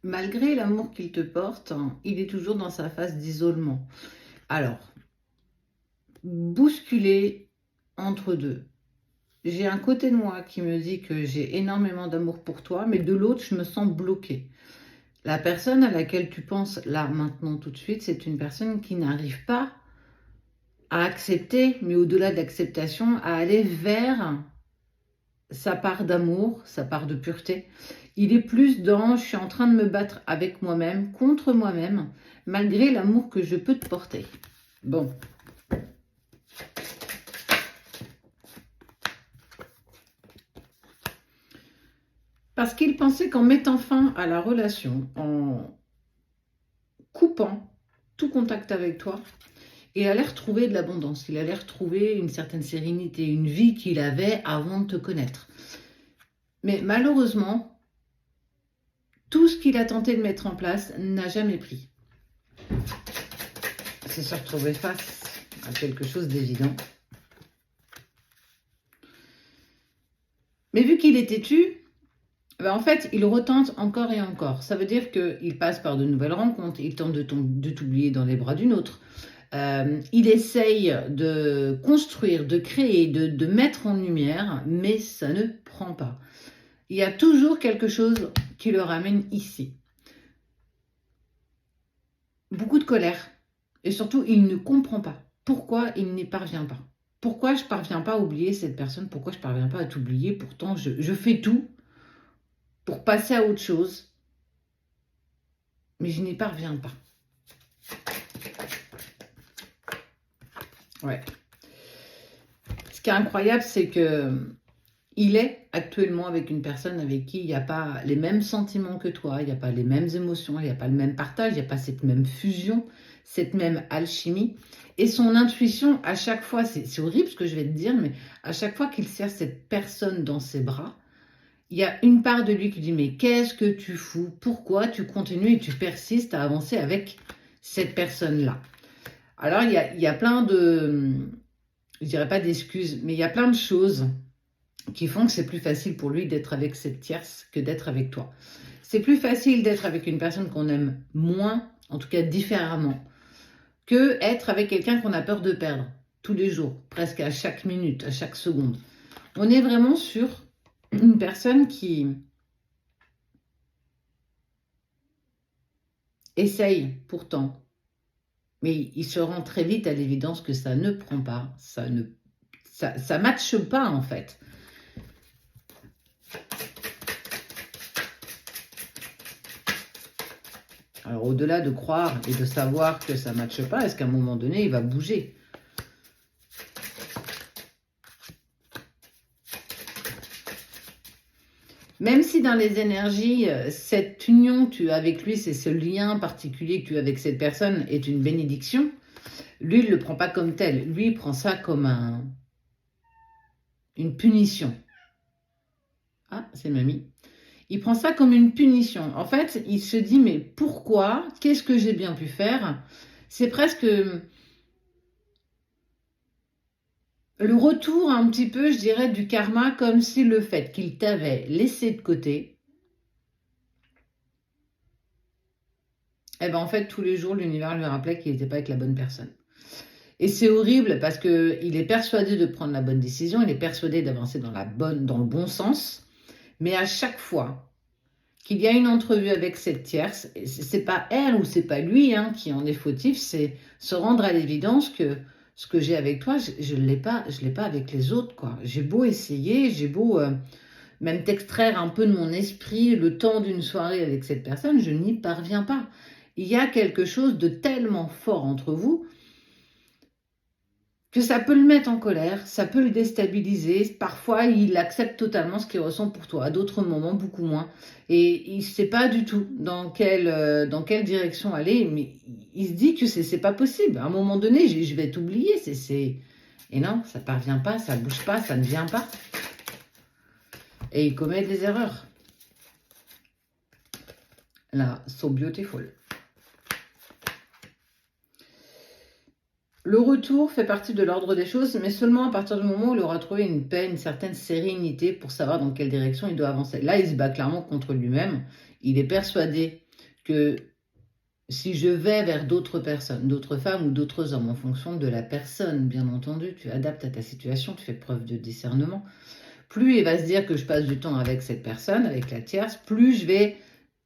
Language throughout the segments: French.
Malgré l'amour qu'il te porte, hein, il est toujours dans sa phase d'isolement. Alors, bousculé entre deux. J'ai un côté de moi qui me dit que j'ai énormément d'amour pour toi, mais de l'autre, je me sens bloquée. La personne à laquelle tu penses là, maintenant, tout de suite, c'est une personne qui n'arrive pas à accepter, mais au-delà de l'acceptation, à aller vers sa part d'amour, sa part de pureté. Il est plus dans je suis en train de me battre avec moi-même, contre moi-même, malgré l'amour que je peux te porter. Bon. Parce qu'il pensait qu'en mettant fin à la relation, en coupant tout contact avec toi, il allait retrouver de l'abondance, il allait retrouver une certaine sérénité, une vie qu'il avait avant de te connaître. Mais malheureusement, tout ce qu'il a tenté de mettre en place n'a jamais pris. C'est se retrouver face à quelque chose d'évident. Mais vu qu'il est têtu, en fait, il retente encore et encore. Ça veut dire qu'il passe par de nouvelles rencontres, il tente de t'oublier dans les bras d'une autre. Il essaye de construire, de créer, de mettre en lumière, mais ça ne prend pas. Il y a toujours quelque chose qui le ramène ici. Beaucoup de colère. Et surtout, il ne comprend pas pourquoi il n'y parvient pas. Pourquoi je ne parviens pas à oublier cette personne? Pourquoi je ne parviens pas à t'oublier? Pourtant, je fais tout pour passer à autre chose. Mais je n'y parviens pas. Ouais. Ce qui est incroyable, c'est que il est actuellement avec une personne avec qui il n'y a pas les mêmes sentiments que toi, il n'y a pas les mêmes émotions, il n'y a pas le même partage, il n'y a pas cette même fusion, cette même alchimie. Et son intuition, à chaque fois, c'est horrible ce que je vais te dire, mais à chaque fois qu'il serre cette personne dans ses bras, il y a une part de lui qui dit « Mais qu'est-ce que tu fous? Pourquoi tu continues et tu persistes à avancer avec cette personne-là » Alors, il y a plein de, je dirais pas d'excuses, mais il y a plein de choses qui font que c'est plus facile pour lui d'être avec cette tierce que d'être avec toi. C'est plus facile d'être avec une personne qu'on aime moins, en tout cas différemment, que être avec quelqu'un qu'on a peur de perdre tous les jours, presque à chaque minute, à chaque seconde. On est vraiment sur une personne qui essaye pourtant, mais il se rend très vite à l'évidence que ça ne prend pas, ça matche pas en fait. Alors au-delà de croire et de savoir que ça ne matche pas, est-ce qu'à un moment donné, il va bouger? Même si dans les énergies, cette union que tu as avec lui, c'est ce lien particulier que tu as avec cette personne est une bénédiction, lui, il ne le prend pas comme tel. Lui, il prend ça comme une punition. Ah, c'est mamie. Il prend ça comme une punition. En fait, il se dit, mais pourquoi? Qu'est-ce que j'ai bien pu faire? C'est presque le retour un petit peu, je dirais, du karma, comme si le fait qu'il t'avait laissé de côté, eh ben en fait, tous les jours, l'univers lui rappelait qu'il n'était pas avec la bonne personne. Et c'est horrible parce qu'il est persuadé de prendre la bonne décision, il est persuadé d'avancer dans le bon sens, mais à chaque fois qu'il y a une entrevue avec cette tierce, c'est pas elle ou c'est pas lui qui en est fautif, c'est se rendre à l'évidence que ce que j'ai avec toi, je l'ai pas avec les autres, quoi. J'ai beau essayer, j'ai beau même t'extraire un peu de mon esprit le temps d'une soirée avec cette personne, je n'y parviens pas. Il y a quelque chose de tellement fort entre vous que ça peut le mettre en colère, ça peut le déstabiliser. Parfois, il accepte totalement ce qu'il ressent pour toi, à d'autres moments, beaucoup moins. Et il ne sait pas du tout dans quelle direction aller, mais il se dit que c'est pas possible. À un moment donné, je vais t'oublier. Et non, ça ne parvient pas, ça ne bouge pas, ça ne vient pas. Et il commet des erreurs. Là, so beautiful. Le retour fait partie de l'ordre des choses, mais seulement à partir du moment où il aura trouvé une paix, une certaine sérénité pour savoir dans quelle direction il doit avancer. Là, il se bat clairement contre lui-même. Il est persuadé que si je vais vers d'autres personnes, d'autres femmes ou d'autres hommes, en fonction de la personne, bien entendu, tu adaptes à ta situation, tu fais preuve de discernement, plus il va se dire que je passe du temps avec cette personne, avec la tierce, plus je vais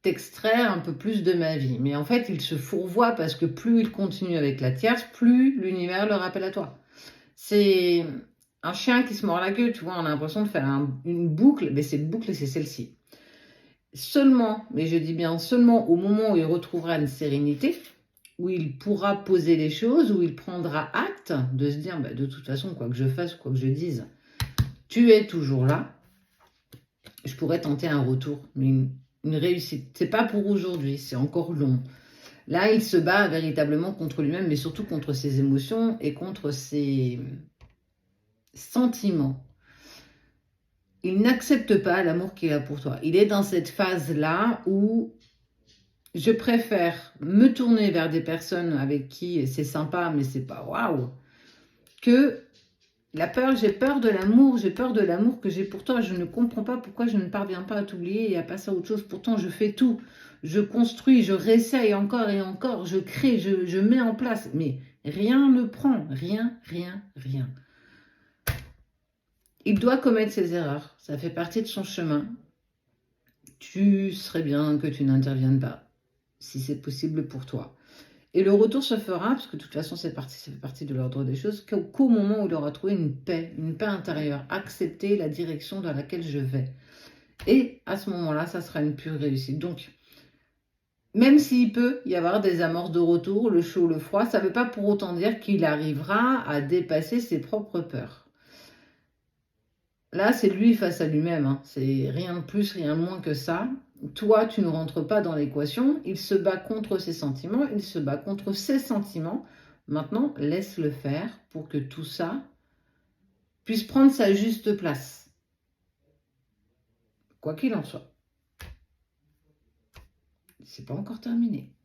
t'extraire un peu plus de ma vie. Mais en fait, il se fourvoie parce que plus il continue avec la tierce, plus l'univers le rappelle à toi. C'est un chien qui se mord la queue, tu vois, on a l'impression de faire une boucle, mais cette boucle, c'est celle-ci. Seulement, mais je dis bien seulement au moment où il retrouvera une sérénité, où il pourra poser les choses, où il prendra acte de se dire, bah, de toute façon, quoi que je fasse, quoi que je dise, tu es toujours là, je pourrais tenter un retour, mais une réussite. C'est pas pour aujourd'hui, c'est encore long. Là, il se bat véritablement contre lui-même, mais surtout contre ses émotions et contre ses sentiments. Il n'accepte pas l'amour qu'il a pour toi. Il est dans cette phase-là où je préfère me tourner vers des personnes avec qui c'est sympa, mais c'est pas waouh, que la peur, j'ai peur de l'amour que j'ai pour toi. Je ne comprends pas pourquoi je ne parviens pas à t'oublier et à passer à autre chose. Pourtant, je fais tout. Je construis, je réessaye encore et encore. Je crée, je mets en place. Mais rien ne prend. Rien, rien, rien. Il doit commettre ses erreurs. Ça fait partie de son chemin. Tu serais bien que tu n'interviennes pas, si c'est possible pour toi. Et le retour se fera, parce que de toute façon, ça fait partie de l'ordre des choses, qu'au moment où il aura trouvé une paix intérieure, accepter la direction dans laquelle je vais. Et à ce moment-là, ça sera une pure réussite. Donc, même s'il peut y avoir des amorces de retour, le chaud, le froid, ça ne veut pas pour autant dire qu'il arrivera à dépasser ses propres peurs. Là, c'est lui face à lui-même. Hein. C'est rien de plus, rien de moins que ça. Toi, tu ne rentres pas dans l'équation. Il se bat contre ses sentiments. Il se bat contre ses sentiments. Maintenant, laisse-le faire pour que tout ça puisse prendre sa juste place. Quoi qu'il en soit. C'est pas encore terminé.